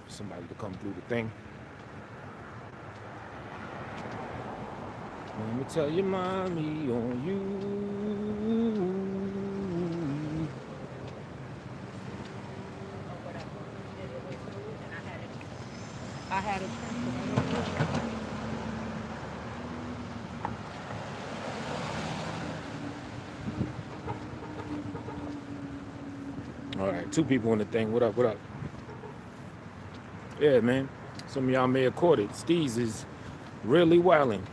for somebody to come through the thing. Let me tell you, mommy, on you. I had a shrimp. All right, two people in the thing. What up? What up? Yeah, man. Some of y'all may have caught it. Steez is really wilding.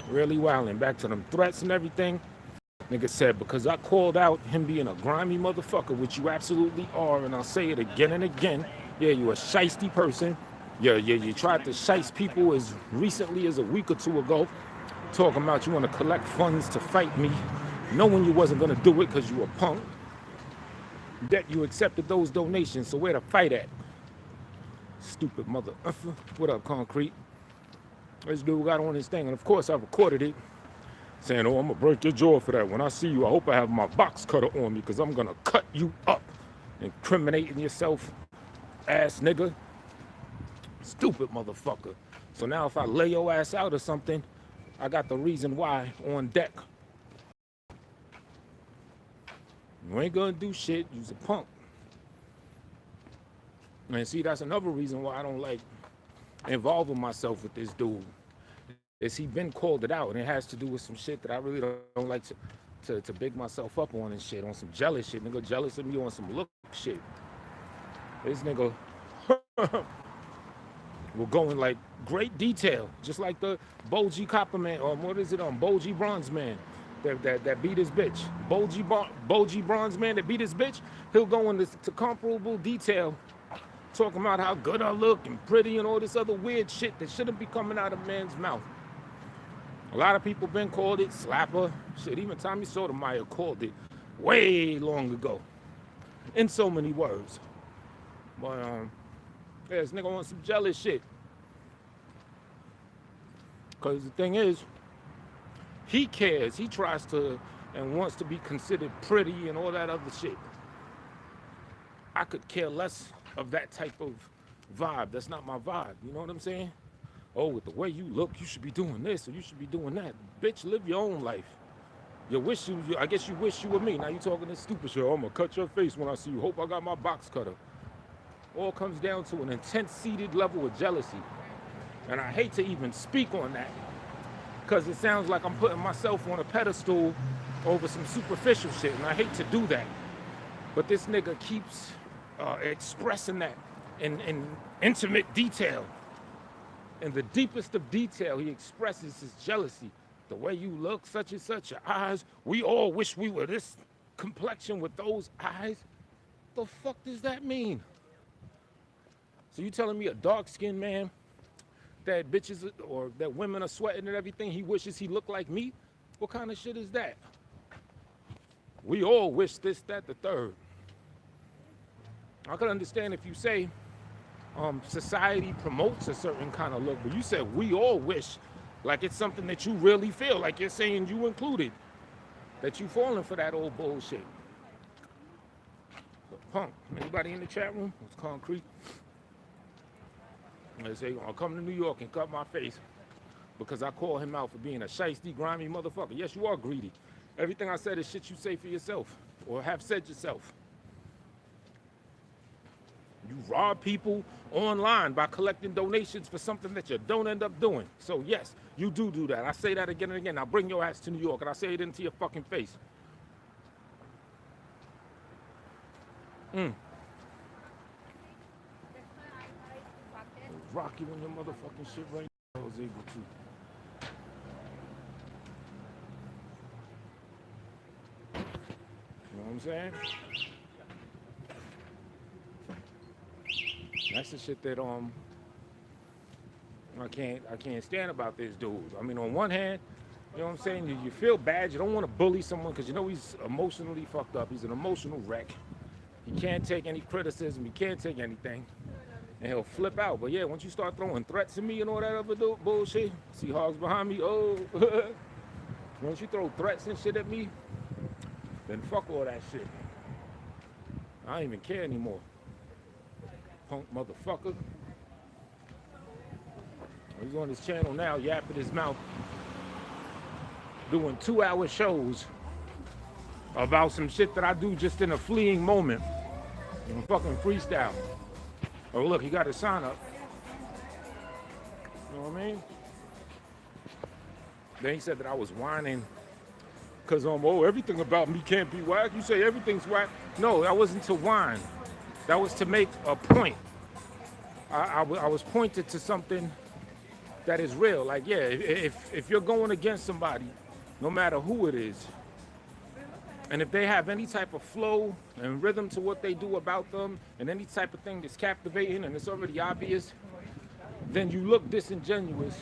Really wilding. Back to them threats and everything. Nigga said, because I called out him being a grimy motherfucker, which you absolutely are, and I'll say it again and again. Yeah, you a shiesty person. Yeah, you tried to shiest people as recently as a week or two ago, talking about you want to collect funds to fight me, knowing you wasn't going to do it because you a punk. That you accepted those donations, so where to fight at? Stupid mother effer. What up, Concrete? This dude got on his thing, and of course I recorded it, saying, oh, I'm gonna break your jaw for that. When I see you, I hope I have my box cutter on me, because I'm gonna cut you up. Incriminating yourself, ass nigga. Stupid motherfucker. So now if I lay your ass out or something, I got the reason why on deck. You ain't gonna do shit, you's a punk. And see, that's another reason why I don't like involving myself with this dude. Is he been called it out, and it has to do with some shit that I really don't like to big myself up on and shit, on some jealous shit. Nigga jealous of me on some look shit. This nigga will go in like great detail, just like the Boji Copper man, or what is it, Boji Bronze man that beat his bitch. Boji Bronze man that beat his bitch, he'll go into comparable detail, talking about how good I look and pretty and all this other weird shit that shouldn't be coming out of a man's mouth. A lot of people been called it, slapper. Shit, even Tommy Sotomayor called it way long ago. In so many words. But yeah, this nigga on some jealous shit. Cause the thing is, he cares. He tries to and wants to be considered pretty and all that other shit. I could care less of that type of vibe. That's not my vibe. You know what I'm saying? Oh, with the way you look, you should be doing this or you should be doing that. Bitch, live your own life. I guess you wish you were me. Now you talking this stupid shit. Oh, I'm gonna cut your face when I see you. Hope I got my box cutter. All comes down to an intense-seated level of jealousy. And I hate to even speak on that, because it sounds like I'm putting myself on a pedestal over some superficial shit, and I hate to do that. But this nigga keeps expressing that in intimate detail. In the deepest of detail, he expresses his jealousy. The way you look, such and such, your eyes. We all wish we were this complexion with those eyes. The fuck does that mean? So you telling me a dark-skinned man that bitches or that women are sweating and everything, he wishes he looked like me? What kind of shit is that? We all wish this, that, the third. I could understand if you say society promotes a certain kind of look, but you said we all wish, like it's something that you really feel, like you're saying you included, that you falling for that old bullshit. Punk, anybody in the chat room? It's Concrete. They say, I'll come to New York and cut my face because I call him out for being a shiesty, grimy motherfucker. Yes, you are greedy. Everything I said is shit you say for yourself or have said yourself. You rob people online by collecting donations for something that you don't end up doing. So yes, you do that. I say that again and again. I'll bring your ass to New York and I say it into your fucking face. Rock you on your motherfucking shit right now. I was able to. You know what I'm saying? That's the shit that I can't stand about this dude. I mean, on one hand, you know what I'm saying? You feel bad. You don't want to bully someone because you know he's emotionally fucked up. He's an emotional wreck. He can't take any criticism. He can't take anything. And he'll flip out. But yeah, once you start throwing threats at me and all that other bullshit, see hogs behind me, oh. Once you throw threats and shit at me, then fuck all that shit. I don't even care anymore. punk motherfucker. He's on his channel now, yapping his mouth, doing 2-hour shows about some shit that I do just in a fleeting moment. And fucking freestyle. Oh look, he got his sign up. You know what I mean? Then he said that I was whining because oh, everything about me can't be whack. You say everything's whack. No, that wasn't to whine. That was to make a point. I was pointed to something that is real. Like, yeah, if you're going against somebody, no matter who it is, and if they have any type of flow and rhythm to what they do about them, and any type of thing that's captivating and it's already obvious, then you look disingenuous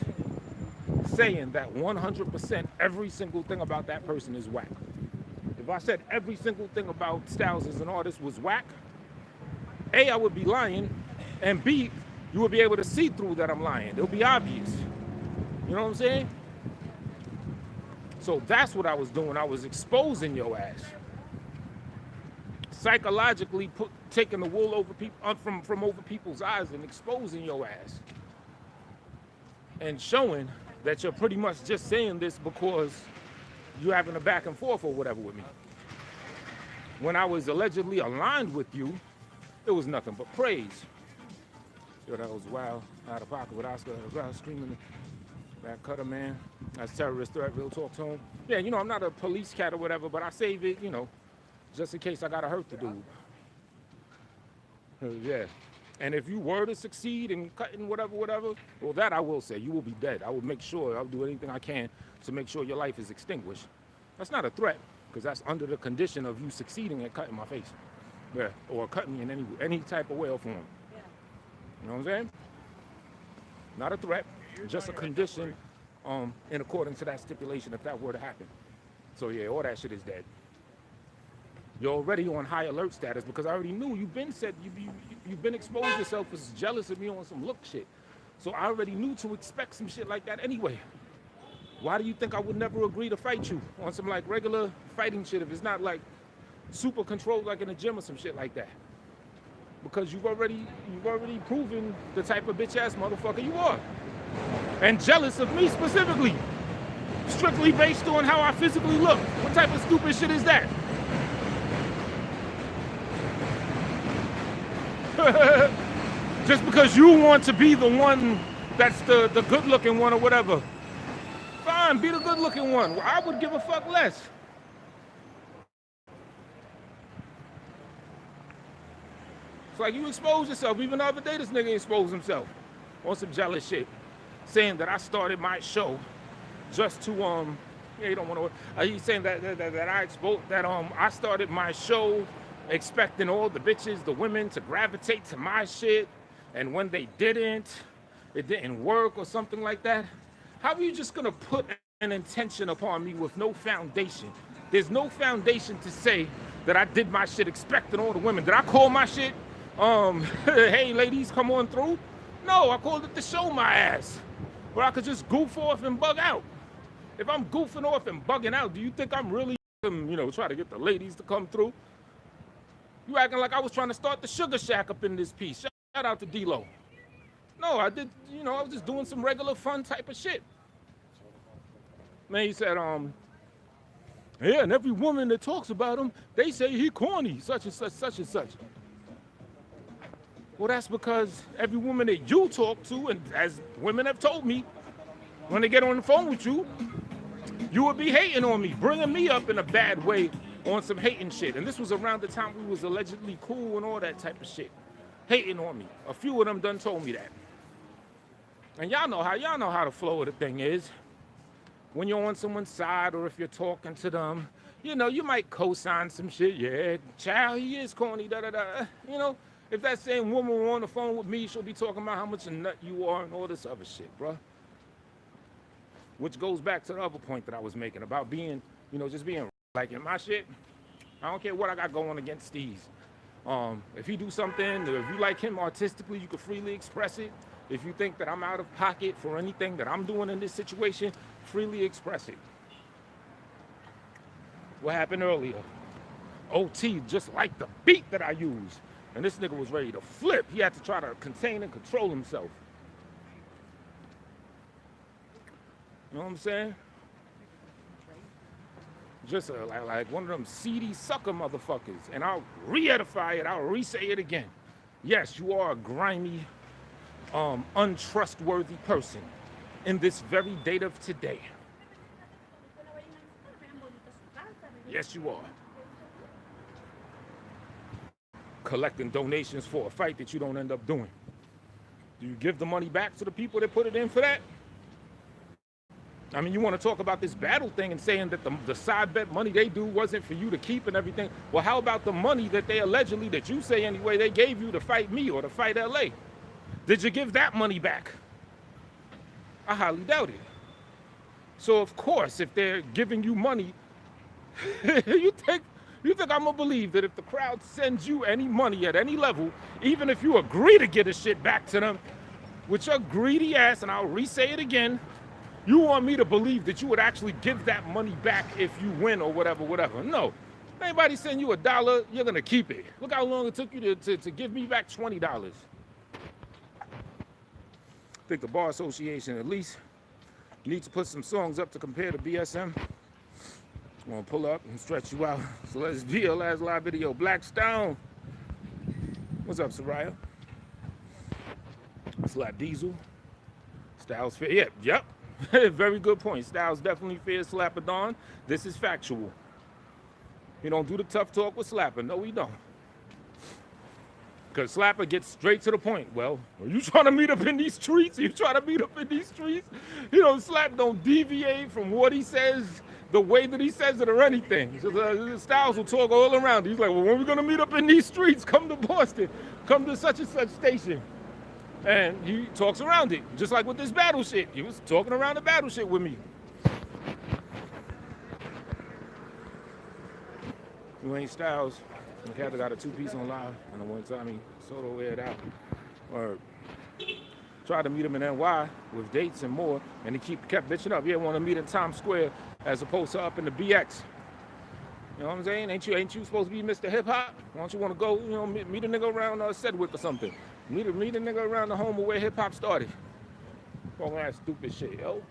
saying that 100% every single thing about that person is whack. If I said every single thing about Styles as an artist was whack, A, I would be lying, and B, you would be able to see through that I'm lying. It'll be obvious. You know what I'm saying? So that's what I was doing. I was exposing your ass. Psychologically taking the wool over people from over people's eyes and exposing your ass. And showing that you're pretty much just saying this because you're having a back and forth or whatever with me. When I was allegedly aligned with you, it was nothing but praise. Yo, that was wild, out of pocket with Oscar screaming, that Cutter, man. That's terrorist threat, real talk to him. Yeah, you know, I'm not a police cat or whatever, but I save it, you know, just in case I gotta hurt the dude. Yeah. And if you were to succeed in cutting whatever, well, that I will say, you will be dead. I will make sure, I'll do anything I can to make sure your life is extinguished. That's not a threat, because that's under the condition of you succeeding at cutting my face. Yeah, or cutting me in any type of way or form. You know what I'm saying? Not a threat, just a condition in accordance to that stipulation if that were to happen. So yeah, all that shit is dead. You're already on high alert status because I already knew you've been exposed yourself as jealous of me on some look shit. So I already knew to expect some shit like that anyway. Why do you think I would never agree to fight you on some like regular fighting shit if it's not like super controlled like in the gym or some shit like that? Because you've already proven the type of bitch ass motherfucker you are. And jealous of me specifically. Strictly based on how I physically look. What type of stupid shit is that? Just because you want to be the one that's the good looking one or whatever. Fine, be the good looking one. I would give a fuck less. It's like you expose yourself. Even the other day, this nigga exposed himself on some jealous shit, saying that I started my show just to yeah, you don't want to. He's saying that I started my show expecting all the bitches, the women, to gravitate to my shit, and when they didn't, it didn't work or something like that. How are you just gonna put an intention upon me with no foundation? There's no foundation to say that I did my shit expecting all the women. Did I call my shit, hey ladies, come on through? No, I called it to show my ass, where I could just goof off and bug out. If I'm goofing off and bugging out, do you think I'm really, try to get the ladies to come through? You acting like I was trying to start the Sugar Shack up in this piece. Shout out to D-Lo. No, I did, I was just doing some regular fun type of shit. Man, he said, yeah, and every woman that talks about him, they say he corny, such and such, such and such. Well, that's because every woman that you talk to, and as women have told me, when they get on the phone with you, you would be hating on me, bringing me up in a bad way on some hating shit. And this was around the time we was allegedly cool and all that type of shit. Hating on me. A few of them done told me that. And y'all know how the flow of the thing is. When you're on someone's side or if you're talking to them, you might co-sign some shit. Yeah, child, he is corny, da-da-da. If that same woman were on the phone with me, she'll be talking about how much a nut you are and all this other shit, bruh. Which goes back to the other point that I was making about being, just being like in my shit. I don't care what I got going against Steve's. If he do something, or if you like him artistically, you can freely express it. If you think that I'm out of pocket for anything that I'm doing in this situation, freely express it. What happened earlier? OT just like the beat that I use. And this nigga was ready to flip. He had to try to contain and control himself. You know what I'm saying? Just like one of them seedy sucker motherfuckers. And I'll re-edify it. I'll re-say it again. Yes, you are a grimy, untrustworthy person in this very date of today. Yes, you are. Collecting donations for a fight that you don't end up doing. Do you give the money back to the people that put it in for that? I mean, you want to talk about this battle thing and saying that the side bet money they do wasn't for you to keep and everything. Well, how about the money that they allegedly, that you say anyway, they gave you to fight me or to fight LA? Did you give that money back? I highly doubt it. So, of course, if they're giving you money, you think I'm gonna believe that if the crowd sends you any money at any level, even if you agree to get a shit back to them, with your greedy ass, and I'll re-say it again, you want me to believe that you would actually give that money back if you win or whatever. No. If anybody send you $1, you're gonna keep it. Look how long it took you to give me back $20. I think the Bar Association at least needs to put some songs up to compare to BSM. I'm gonna pull up and stretch you out. So let's be our last live video. Black Stone. What's up, Soraya? Slap Diesel. Styles Fair. Yep. Very good point. Styles definitely fears Slapper-Don. This is factual. He don't do the tough talk with Slapper. No, he don't. Because Slapper gets straight to the point. Well, are you trying to meet up in these streets? Are you trying to meet up in these streets? You know, Slap don't deviate from what he says, the way that he says it or anything. So Styles will talk all around. He's like, well, when are we going to meet up in these streets? Come to Boston. Come to such and such station. And he talks around it, just like with this battle shit. He was talking around the battle shit with me. You ain't Styles. The cat got a 2-piece on live, and the one time he Soto aired out. Or tried to meet him in NY with dates and more, and he kept bitching up. Yeah, want to meet in Times Square as opposed to up in the BX. You know what I'm saying? Ain't you supposed to be Mr. Hip Hop? Why don't you want to go, meet a nigga around Sedgwick or something? Meet a nigga around the home of where hip hop started. All that stupid shit, yo.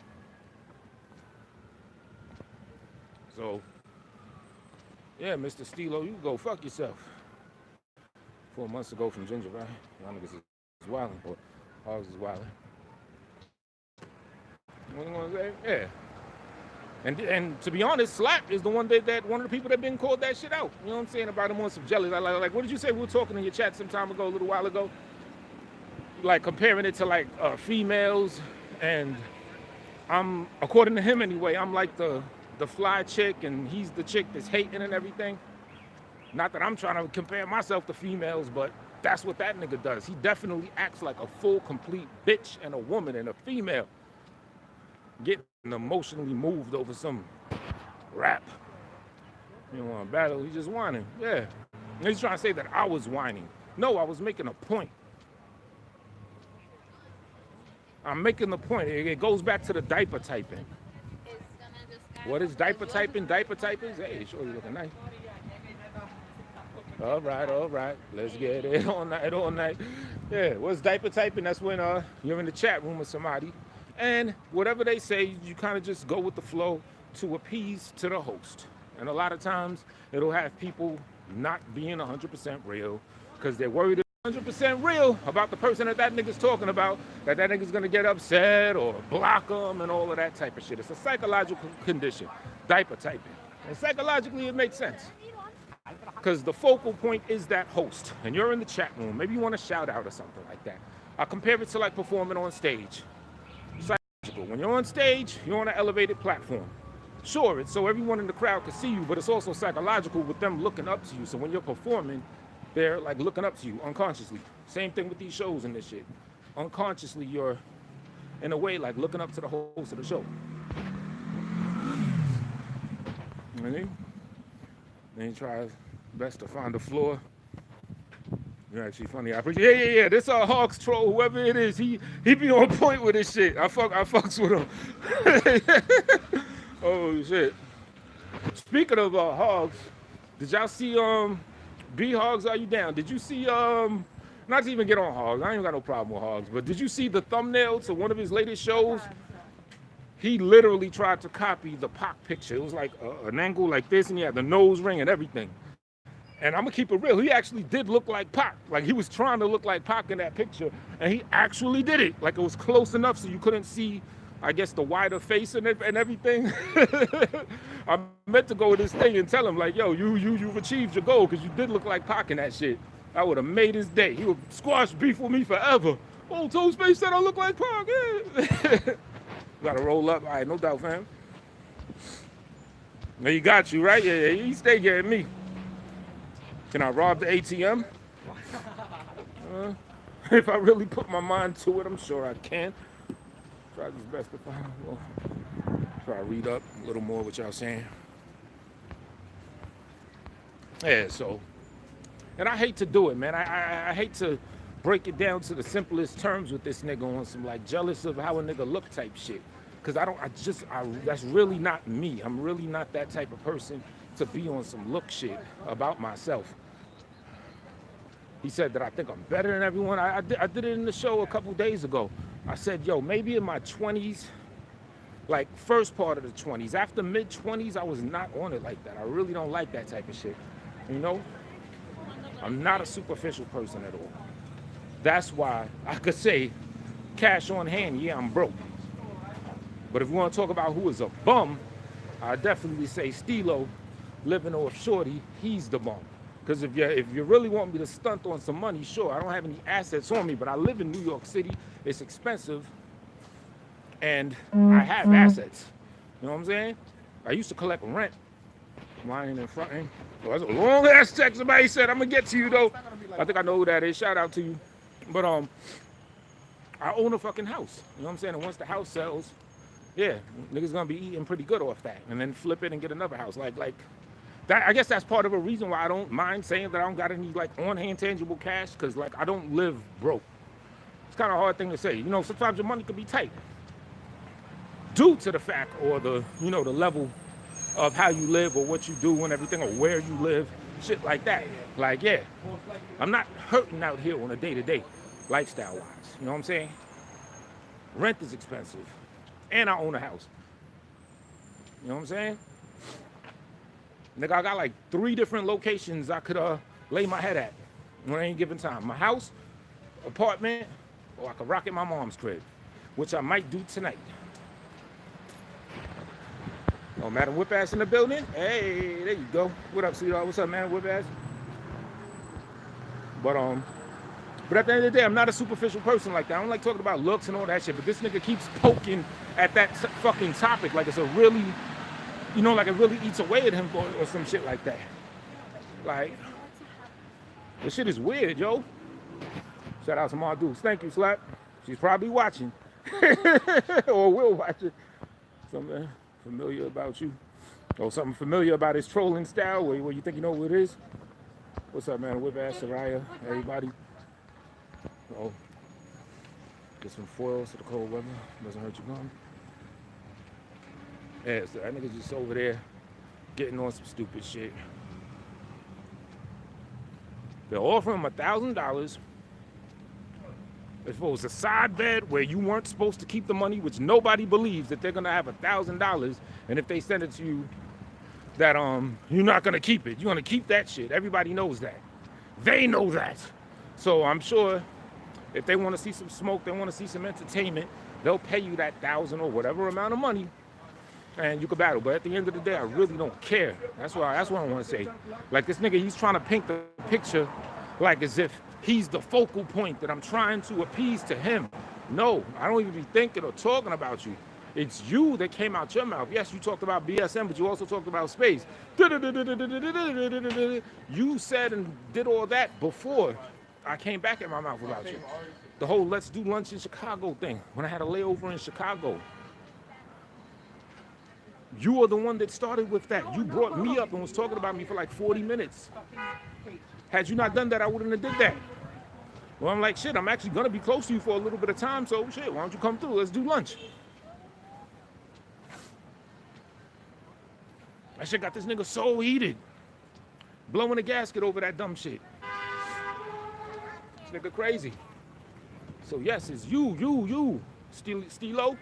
So, yeah, Mr. Stilo, you go fuck yourself. 4 months ago from Ginger, right? Y'all niggas is wildin', but Hogs is wildin'. What you gonna say? Yeah. And to be honest, Slap is the one that one of the people that been called that shit out. You know what I'm saying about him on some jealous. Like, what did you say? We were talking in your chat some time ago, a little while ago. Like comparing it to like females, and I'm, according to him anyway, I'm like the fly chick, and he's the chick that's hating and everything. Not that I'm trying to compare myself to females, but that's what that nigga does. He definitely acts like a full, complete bitch and a woman and a female. Getting emotionally moved over some rap. You don't want to battle, he's just whining. Yeah. And he's trying to say that I was whining. No, I was making a point. I'm making the point. It goes back to the diaper typing. What is diaper typing? Diaper typing? Hey, sure you looking nice. All right. Let's get it all night. Yeah, what's diaper typing? That's when you're in the chat room with somebody, and whatever they say, you kind of just go with the flow to appease to the host. And a lot of times, it'll have people not being 100% real because they're worried 100% real about the person that nigga's talking about, that nigga's gonna get upset or block them and all of that type of shit. It's a psychological condition, diaper typing. And psychologically, it makes sense. Because the focal point is that host, and you're in the chat room. Maybe you want to shout out or something like that. I compare it to like performing on stage. Psychological. When you're on stage, you're on an elevated platform. Sure, it's so everyone in the crowd can see you, but it's also psychological with them looking up to you. So when you're performing, they're like looking up to you unconsciously. Same thing with these shows and this shit. Unconsciously, you're in a way like looking up to the host of the show. You know what I mean? Then he tries best to find the floor. You're actually funny. I appreciate. Yeah. This Hogs troll, whoever it is, he be on point with this shit. I fucks with him. Oh shit. Speaking of Hogs, did y'all see B Hogs, are you down? Did you see not to even get on Hogs, I ain't got no problem with Hogs, but did you see the thumbnail to one of his latest shows? He literally tried to copy the Pac picture. It was like an angle like this, and he had the nose ring and everything. And I'm gonna keep it real. He actually did look like Pac. Like he was trying to look like Pac in that picture, and he actually did it. Like it was close enough so you couldn't see, I guess, the wider face and everything. I meant to go with this thing and tell him like, yo, you've achieved your goal because you did look like Pac in that shit. I would have made his day. He would squash beef with me forever. Oh, Toastface said I look like Pac. Yeah. Gotta roll up. All right, no doubt, fam. Now you got you, right? Yeah, he stay getting me. Can I rob the ATM? If I really put my mind to it, I'm sure I can. Try this best to find. Well, try to read up a little more what y'all saying. Yeah, so, and I hate to do it, man. I hate to break it down to the simplest terms with this nigga on some like jealous of how a nigga look type shit. Cause that's really not me. I'm really not that type of person to be on some look shit about myself. He said that I think I'm better than everyone. I did it in the show a couple days ago. I said, yo, maybe in my 20s, like first part of the 20s, after mid 20s, I was not on it like that. I really don't like that type of shit. You know, I'm not a superficial person at all. That's why I could say cash on hand, yeah, I'm broke. But if we want to talk about who is a bum, I definitely say Stilo, living off Shorty, he's the bum. Because if you really want me to stunt on some money, sure, I don't have any assets on me, but I live in New York City. It's expensive, and I have assets. You know what I'm saying? I used to collect rent. Lying in front. Oh, that's a long ass text somebody said. I'm gonna get to you though. I think I know who that is. Shout out to you. But I own a fucking house. You know what I'm saying? And once the house sells, yeah, niggas gonna be eating pretty good off that, and then flip it and get another house. Like that. I guess that's part of a reason why I don't mind saying that I don't got any like on-hand tangible cash, because like I don't live broke. It's kind of a hard thing to say. You know, sometimes your money could be tight due to the fact or the the level of how you live or what you do and everything, or where you live, shit like that. Like, yeah, I'm not hurting out here on a day-to-day lifestyle-wise. You know what I'm saying? Rent is expensive, and I own a house. You know what I'm saying? Nigga, I got like 3 different locations I could lay my head at on any given time. My house, apartment, or I could rock at my mom's crib, which I might do tonight. Oh, Madam Whip Ass in the building. Hey, there you go. What up, sweetheart? What's up, Madam Whip Ass? But at the end of the day, I'm not a superficial person like that. I don't like talking about looks and all that shit. But this nigga keeps poking at that fucking topic like it's a really, like it really eats away at him or some shit like that. Like, this shit is weird, yo. Shout out to Ma Dukes. Thank you, Slap. She's probably watching. Or will watch it. Something familiar about you. Or something familiar about his trolling style where you think you know what it is. What's up, man? Whip Ass, Soraya, everybody. Oh, get some foil so the cold weather doesn't hurt you gum. Yeah, so that nigga's just over there getting on some stupid shit. They're offering him $1,000 if it was a side bet where you weren't supposed to keep the money, which nobody believes that they're gonna have $1,000, and if they send it to you, that you're not gonna keep it. You're gonna keep that shit. Everybody knows that. They know that. So I'm sure if they want to see some smoke, they want to see some entertainment, they'll pay you that 1,000 or whatever amount of money, and you can battle. But at the end of the day, I really don't care. That's what I want to say. Like this nigga, he's trying to paint the picture like as if he's the focal point that I'm trying to appease to him. No, I don't even be thinking or talking about you. It's you that came out your mouth. Yes, you talked about BSM, but you also talked about space. You said and did all that before I came back at my mouth about you. The whole let's do lunch in Chicago thing, when I had a layover in Chicago. You are the one that started with that. You brought me up and was talking about me for like 40 minutes. Had you not done that, I wouldn't have did that. Well, I'm like, shit, I'm actually going to be close to you for a little bit of time, so shit, why don't you come through? Let's do lunch. That shit got this nigga so heated. blowing a gasket over that dumb shit. This nigga crazy. So yes, it's you. Stilo.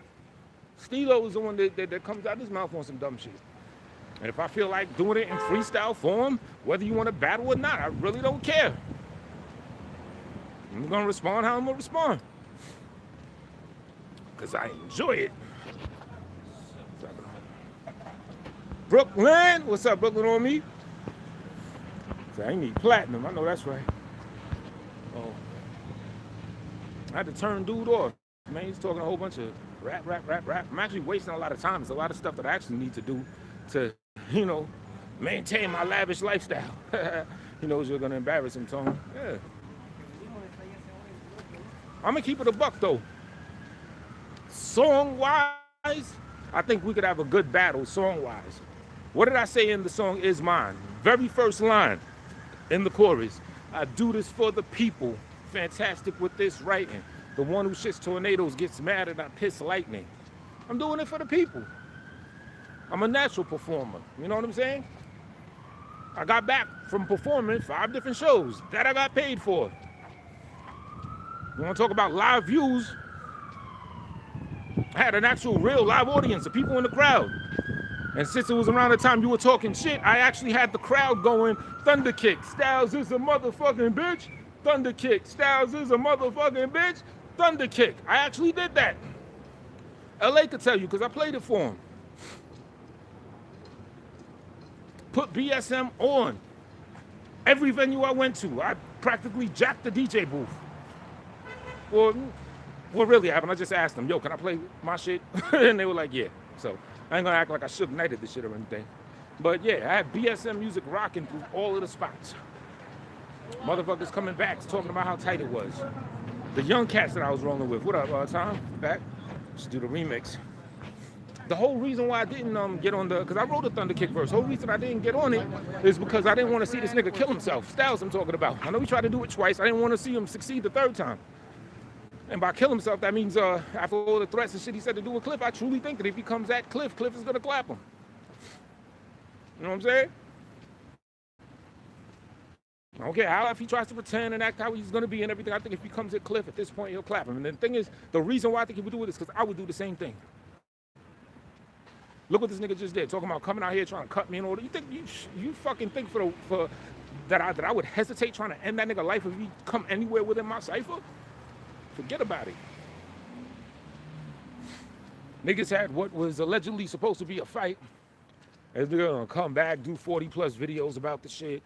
Stilo is the one that comes out his mouth on some dumb shit. And if I feel like doing it in freestyle form, whether you want to battle or not, I really don't care. I'm gonna respond how I'm gonna respond. Cause I enjoy it. Brooklyn, what's up, Brooklyn on me? So I need platinum, I know that's right. Oh, I had to turn dude off. Man, he's talking a whole bunch of rap. I'm actually wasting a lot of time. There's a lot of stuff that I actually need to do to, maintain my lavish lifestyle. He knows you're gonna embarrass him, Tone. Yeah. I'm gonna keep it a buck though. Song-wise, I think we could have a good battle song-wise. What did I say in the song Is Mine? Very first line in the chorus. I do this for the people. Fantastic with this writing. The one who shits tornadoes gets mad and I piss lightning. I'm doing it for the people. I'm a natural performer. You know what I'm saying? I got back from performing 5 different shows that I got paid for. You want to talk about live views? I had an actual real live audience of people in the crowd. And since it was around the time you were talking shit, I actually had the crowd going, thunder kick, Styles is a motherfucking bitch. Thunder kick, Styles is a motherfucking bitch. Thunder kick. I actually did that. LA could tell you because I played it for him. Put BSM on. Every venue I went to, I practically jacked the DJ booth. Well, what really happened, I just asked them, yo, can I play my shit? And they were like, yeah. So I ain't gonna act like I Suge Knighted this shit or anything. But yeah, I had BSM music rocking through all of the spots. Motherfuckers coming back talking about how tight it was. The young cats that I was rolling with. What up, Tom? Back? Let's do the remix. The whole reason why I didn't get on because I wrote a Thunder Kick verse. The whole reason I didn't get on it is because I didn't want to see this nigga kill himself. Styles I'm talking about. I know he tried to do it twice. I didn't want to see him succeed the 3rd time. And by kill himself, that means after all the threats and shit he said to do with Cliff, I truly think that if he comes at Cliff, Cliff is gonna clap him. You know what I'm saying? I don't care how if he tries to pretend and act how he's gonna be and everything. I think if he comes at Cliff at this point, he'll clap him. And the thing is, the reason why I think he would do it is because I would do the same thing. Look what this nigga just did, talking about coming out here trying to cut me and all that. You think you fucking think for that I would hesitate trying to end that nigga life if he come anywhere within my cipher? Forget about it. Niggas had what was allegedly supposed to be a fight. And they're gonna come back, do 40+ videos about the shit,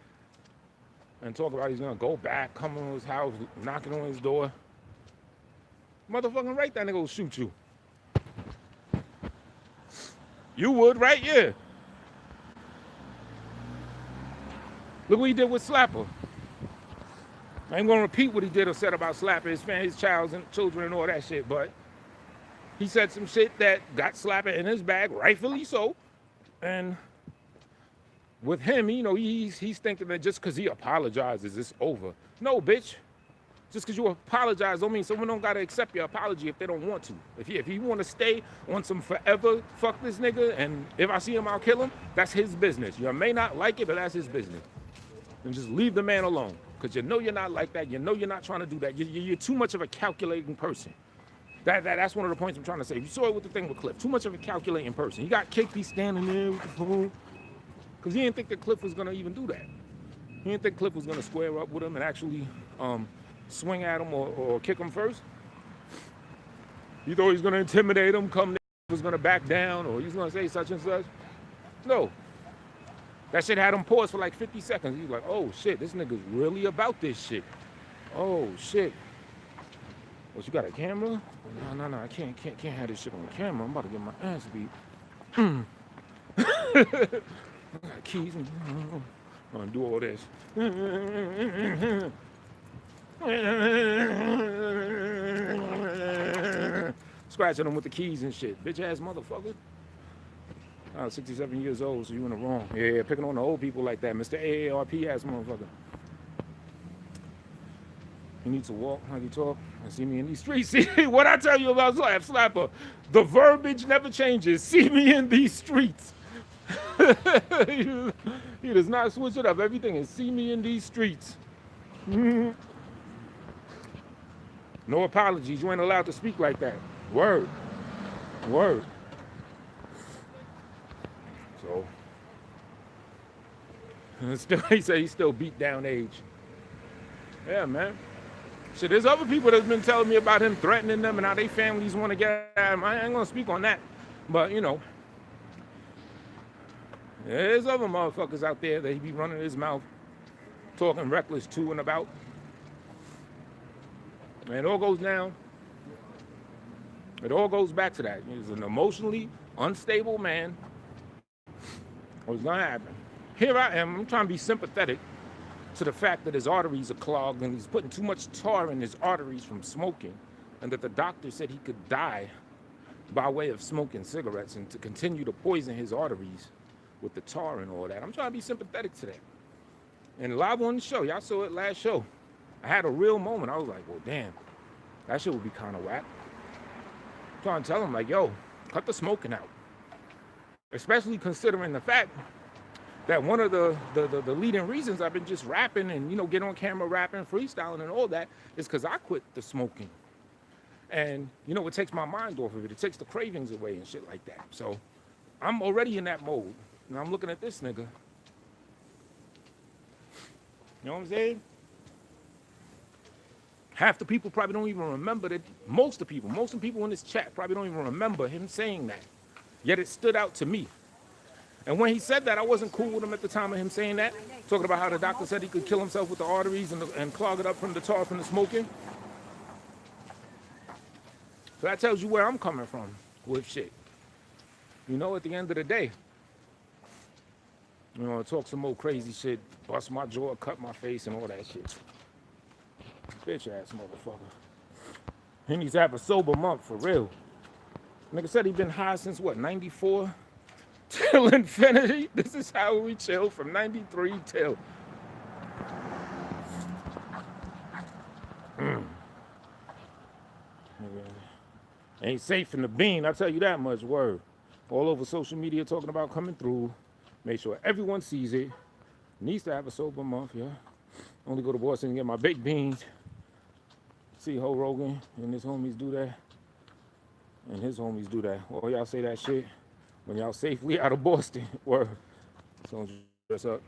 and talk about he's gonna go back, come in his house, knocking on his door. Motherfucking right, that nigga will shoot you. You would, right? Yeah. Look what he did with Slapper. I ain't gonna repeat what he did or said about Slapper, his family, his children and all that shit, but he said some shit that got Slapper in his bag, rightfully so. And with him, he's thinking that just because he apologizes, it's over. No, bitch. Just because you apologize don't mean someone don't gotta accept your apology if they don't want to. If he want to stay on some forever fuck this nigga, and if I see him, I'll kill him, that's his business. You may not like it, but that's his business. And just leave the man alone. Because you know you're not like that. You know you're not trying to do that. You're too much of a calculating person. That's one of the points I'm trying to say. You saw it with the thing with Cliff. Too much of a calculating person. He got kicked, he's standing there with the phone. Because he didn't think that Cliff was going to even do that. He didn't think Cliff was going to square up with him and actually swing at him or kick him first. He thought he was going to intimidate him, come there, was going to back down, or he's going to say such and such. No. That shit had him pause for like 50 seconds. He was like, oh shit, this nigga's really about this shit. Oh shit. What, you got a camera? No, I can't have this shit on camera. I'm about to get my ass beat. I got keys and I'm gonna do all this. Scratching them with the keys and shit. Bitch ass motherfucker. I'm 67 years old, so you in the wrong. Yeah, picking on the old people like that. Mr. AARP ass motherfucker. You need to walk like you talk and see me in these streets. See what I tell you about Slapper. The verbiage never changes. See me in these streets. He does not switch it up. Everything is see me in these streets. No apologies. You ain't allowed to speak like that. Word. Word. So, still, he said he's still beat down age. Yeah, man. Shit, there's other people that's been telling me about him threatening them and how they families want to get at him. I ain't gonna speak on that. But, you know, there's other motherfuckers out there that he be running his mouth, talking reckless to and about. And it all goes down. It all goes back to that. He's an emotionally unstable man. What's gonna happen? Here I am. I'm trying to be sympathetic to the fact that his arteries are clogged and he's putting too much tar in his arteries from smoking, and that the doctor said he could die by way of smoking cigarettes and to continue to poison his arteries with the tar and all that. I'm trying to be sympathetic to that. And live on the show, y'all saw it last show, I had a real moment. I was like, well, damn, that shit would be kind of whack. I'm trying to tell him, like, yo, cut the smoking out. Especially considering the fact that one of the leading reasons I've been just rapping and, you know, get on camera rapping, freestyling and all that is because I quit the smoking. And, you know, it takes my mind off of it. It takes the cravings away and shit like that. So I'm already in that mode. And I'm looking at this nigga. You know what I'm saying? Half the people probably don't even remember that. Most of the people in this chat probably don't even remember him saying that. Yet it stood out to me. And when he said that, I wasn't cool with him at the time of him saying that. Talking about how the doctor said he could kill himself with the arteries and clog it up from the tar from the smoking. So that tells you where I'm coming from with shit. You know, at the end of the day, you know, talk some more crazy shit, bust my jaw, cut my face, and all that shit. Bitch ass motherfucker. He needs to have a sober month for real. Nigga said he been high since what, 94? Till infinity? This is how we chill from 93 till. Ain't safe in the bean, I tell you that much, word. All over social media talking about coming through. Make sure everyone sees it. Needs to have a sober month, yeah. Only go to Boston and get my baked beans. See Ho Rogan and his homies do that. And his homies do that. All y'all say that shit when y'all safely out of Boston. Word. So dress up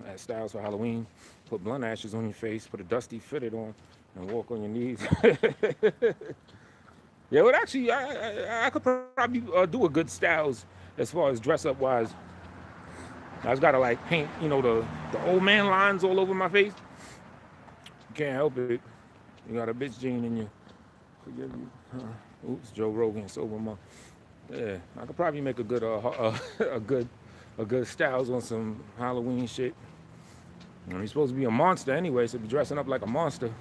as Styles for Halloween. Put blunt ashes on your face. Put a dusty fitted on. And walk on your knees. Yeah, well, actually, I could probably do a good Styles as far as dress up wise. I just gotta like paint, you know, the old man lines all over my face. You can't help it. You got a bitch gene in you. Forgive you. Oops, Joe Rogan, sober month. Yeah, I could probably make a good a good Styles on some Halloween shit. And he's supposed to be a monster anyway, so be dressing up like a monster.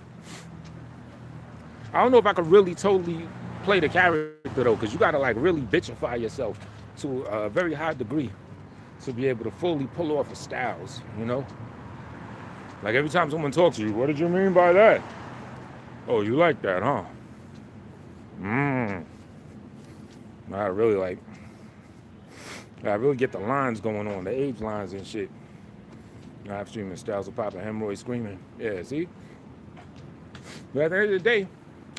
I don't know if I could really totally play the character though, because you gotta like really bitchify yourself to a very high degree to be able to fully pull off a Styles, you know? Like every time someone talks to you, what did you mean by that? Oh, you like that, huh? I really get the lines going on, the age lines and shit. Live streaming Styles of Papa, hemorrhoid screaming. Yeah, see? But at the end of the day,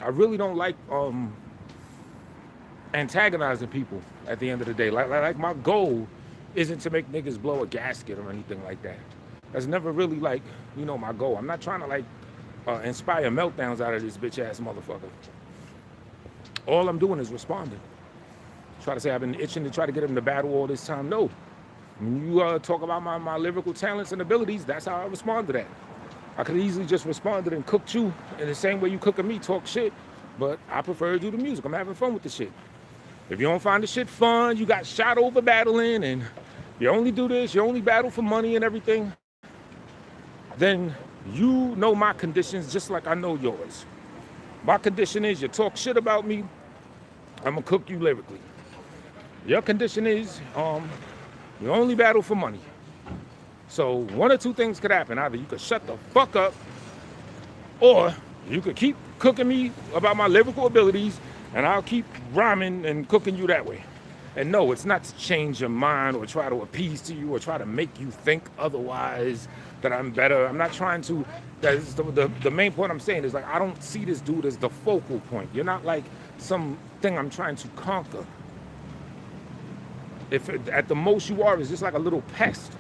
I really don't like antagonizing people at the end of the day. Like my goal isn't to make niggas blow a gasket or anything like that. That's never really like, you know, my goal. I'm not trying to like inspire meltdowns out of this bitch ass motherfucker. All I'm doing is responding. Try to say I've been itching to try to get him to battle all this time. No. When you talk about my lyrical talents and abilities, that's how I respond to that. I could easily just responded and cooked you in the same way you cooking me, talk shit, but I prefer to do the music. I'm having fun with the shit. If you don't find the shit fun, you got shot over battling, and you only do this, you only battle for money and everything, then you know my conditions just like I know yours. My condition is you talk shit about me, I'm gonna cook you lyrically. Your condition is you only battle for money. So one or two things could happen. Either you could shut the fuck up, or you could keep cooking me about my lyrical abilities, and I'll keep rhyming and cooking you that way. And no, it's not to change your mind or try to appease to you or try to make you think otherwise, that I'm better. I'm not trying to. That's the main point I'm saying is, like, I don't see this dude as the focal point. You're not like something I'm trying to conquer. If at the most you are is just like a little pest.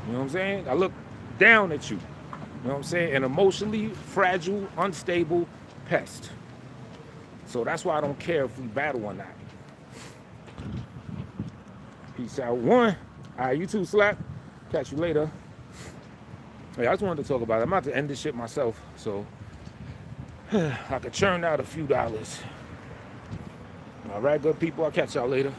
You know what I'm saying? I look down at you. You know what I'm saying? An emotionally fragile, unstable pest. So that's why I don't care if we battle or not. Peace out, one. All right, you too, Slap. Catch you later. Hey, I just wanted to talk about it. I'm about to end this shit myself, so I could churn out a few dollars. All right, good people. I'll catch y'all later.